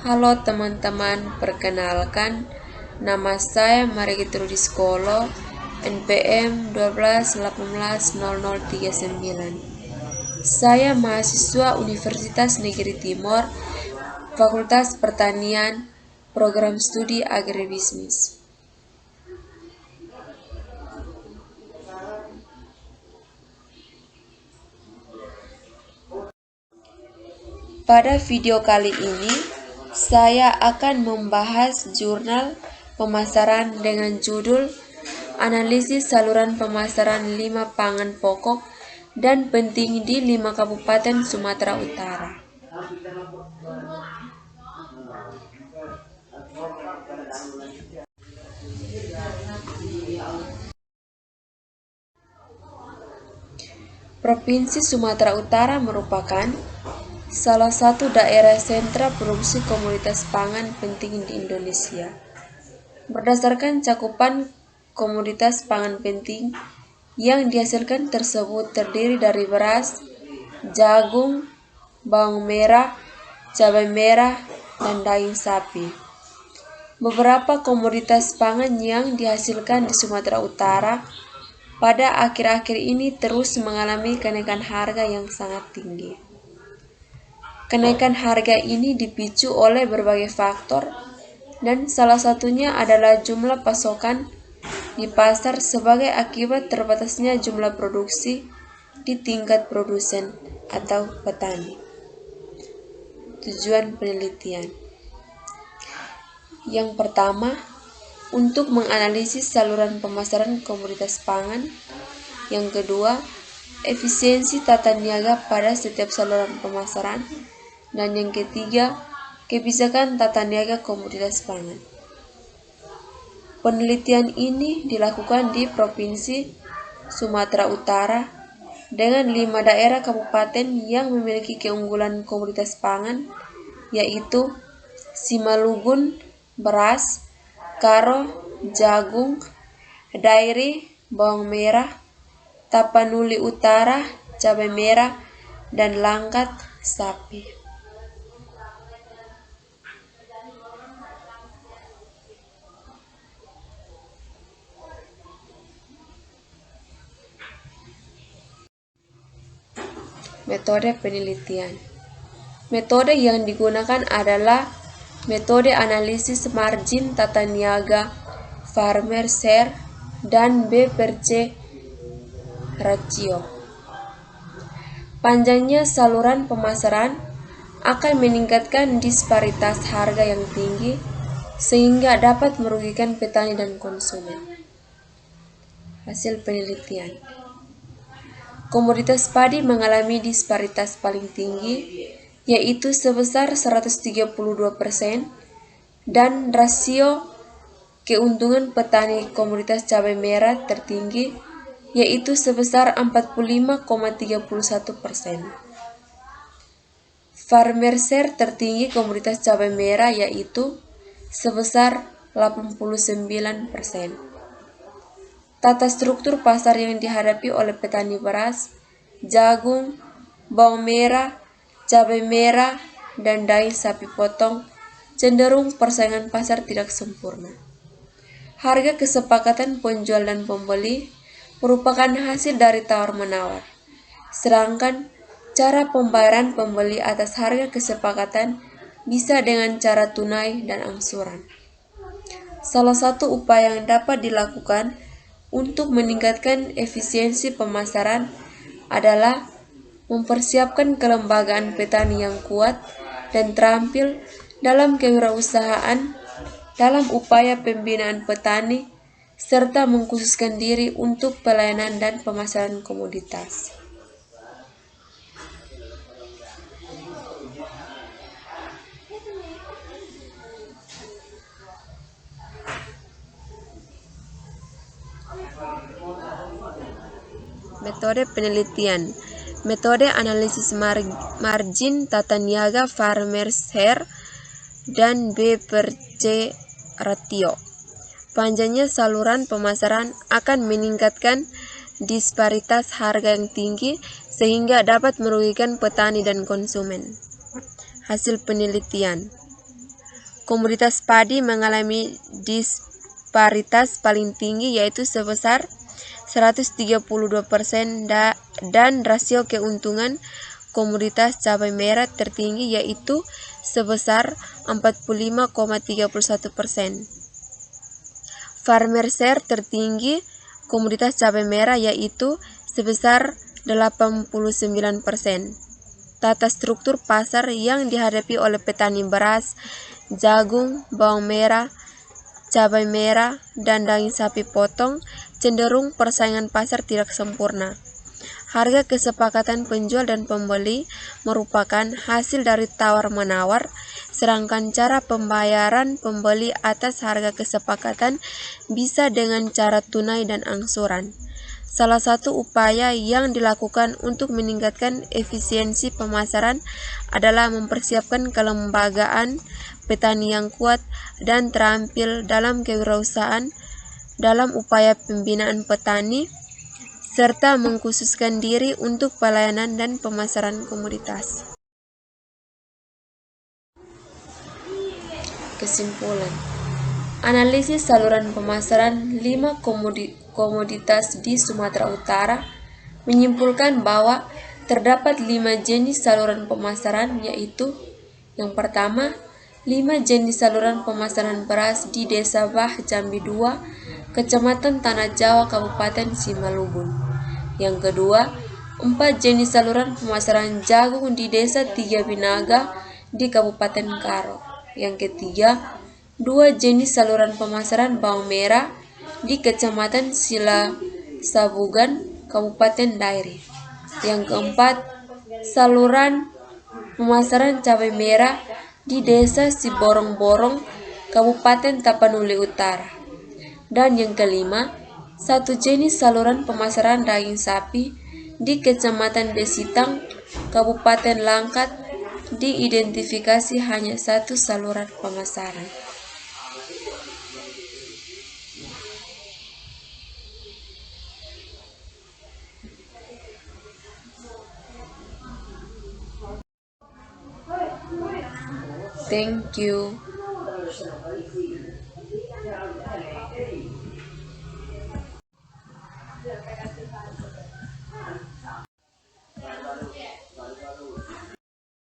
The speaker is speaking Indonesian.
Halo teman-teman, perkenalkan nama saya Marigitrudiskolo, NPM 12180039. Saya mahasiswa Universitas Negeri Timor, Fakultas Pertanian, Program Studi Agribisnis. Pada video kali ini, saya akan membahas jurnal pemasaran dengan judul Analisis Saluran Pemasaran 5 Pangan Pokok dan Penting di 5 Kabupaten Sumatera Utara. Provinsi Sumatera Utara merupakan salah satu daerah sentra produksi komoditas pangan penting di Indonesia. Berdasarkan cakupan komoditas pangan penting yang dihasilkan tersebut terdiri dari beras, jagung, bawang merah, cabai merah, dan daging sapi. Beberapa komoditas pangan yang dihasilkan di Sumatera Utara pada akhir-akhir ini terus mengalami kenaikan harga yang sangat tinggi. Kenaikan harga ini dipicu oleh berbagai faktor, dan salah satunya adalah jumlah pasokan di pasar sebagai akibat terbatasnya jumlah produksi di tingkat produsen atau petani. Tujuan penelitian yang pertama, untuk menganalisis saluran pemasaran komoditas pangan. Yang kedua, efisiensi tata niaga pada setiap saluran pemasaran. Dan yang ketiga, kebijakan tata niaga komoditas pangan. Penelitian ini dilakukan di Provinsi Sumatera Utara dengan 5 daerah kabupaten yang memiliki keunggulan komoditas pangan, yaitu Simalungun, beras, Karo, jagung, Dairi, bawang merah, Tapanuli Utara, cabai merah, dan Langkat, sapi. Metode penelitian. Metode yang digunakan adalah metode analisis margin tata niaga, farmer share, dan B/C ratio. Panjangnya saluran pemasaran akan meningkatkan disparitas harga yang tinggi sehingga dapat merugikan petani dan konsumen. Hasil penelitian. Komoditas padi mengalami disparitas paling tinggi, yaitu sebesar 132%, dan rasio keuntungan petani komoditas cabai merah tertinggi, yaitu sebesar 45,31%. Farmer share tertinggi komoditas cabai merah yaitu sebesar 89%. Tata struktur pasar yang dihadapi oleh petani beras, jagung, bawang merah, cabai merah, dan daging sapi potong cenderung persaingan pasar tidak sempurna. Harga kesepakatan penjual dan pembeli merupakan hasil dari tawar-menawar, sedangkan cara pembayaran pembeli atas harga kesepakatan bisa dengan cara tunai dan angsuran. Salah satu upaya yang dapat dilakukan untuk meningkatkan efisiensi pemasaran adalah mempersiapkan kelembagaan petani yang kuat dan terampil dalam kewirausahaan, dalam upaya pembinaan petani, serta mengkhususkan diri untuk pelayanan dan pemasaran komoditas. Metode penelitian. Metode analisis margin tata niaga farmer share dan B/C ratio. Panjangnya saluran pemasaran akan meningkatkan disparitas harga yang tinggi sehingga dapat merugikan petani dan konsumen. hasil penelitian. Komoditas padi mengalami disparitas paling tinggi yaitu sebesar 132% dan rasio keuntungan komoditas cabai merah tertinggi yaitu sebesar 45,31%. Farmer share tertinggi komoditas cabai merah yaitu sebesar 89%. Tata struktur pasar yang dihadapi oleh petani beras, jagung, bawang merah, cabai merah, dan daging sapi potong cenderung persaingan pasar tidak sempurna. Harga kesepakatan penjual dan pembeli merupakan hasil dari tawar-menawar, sedangkan cara pembayaran pembeli atas harga kesepakatan bisa dengan cara tunai dan angsuran. Salah satu upaya yang dilakukan untuk meningkatkan efisiensi pemasaran adalah mempersiapkan kelembagaan petani yang kuat dan terampil dalam kewirausahaan dalam upaya pembinaan petani, serta mengkhususkan diri untuk pelayanan dan pemasaran komoditas. Kesimpulan, analisis saluran pemasaran 5 komoditas di Sumatera Utara menyimpulkan bahwa terdapat 5 jenis saluran pemasaran, yaitu yang pertama, 5 jenis saluran pemasaran beras di Desa Bah Jambi 2, Kecamatan Tanah Jawa, Kabupaten Simalungun. Yang kedua, 4 jenis saluran pemasaran jagung di Desa Tiga Binaga di Kabupaten Karo. Yang ketiga, 2 jenis saluran pemasaran bawang merah di Kecamatan Sila Sabugan, Kabupaten Dairi. Yang keempat, saluran pemasaran cabai merah di Desa Siborong-Borong, Kabupaten Tapanuli Utara. Dan yang kelima, 1 jenis saluran pemasaran daging sapi di Kecamatan Desitang, Kabupaten Langkat, diidentifikasi hanya 1 saluran pemasaran. Thank you.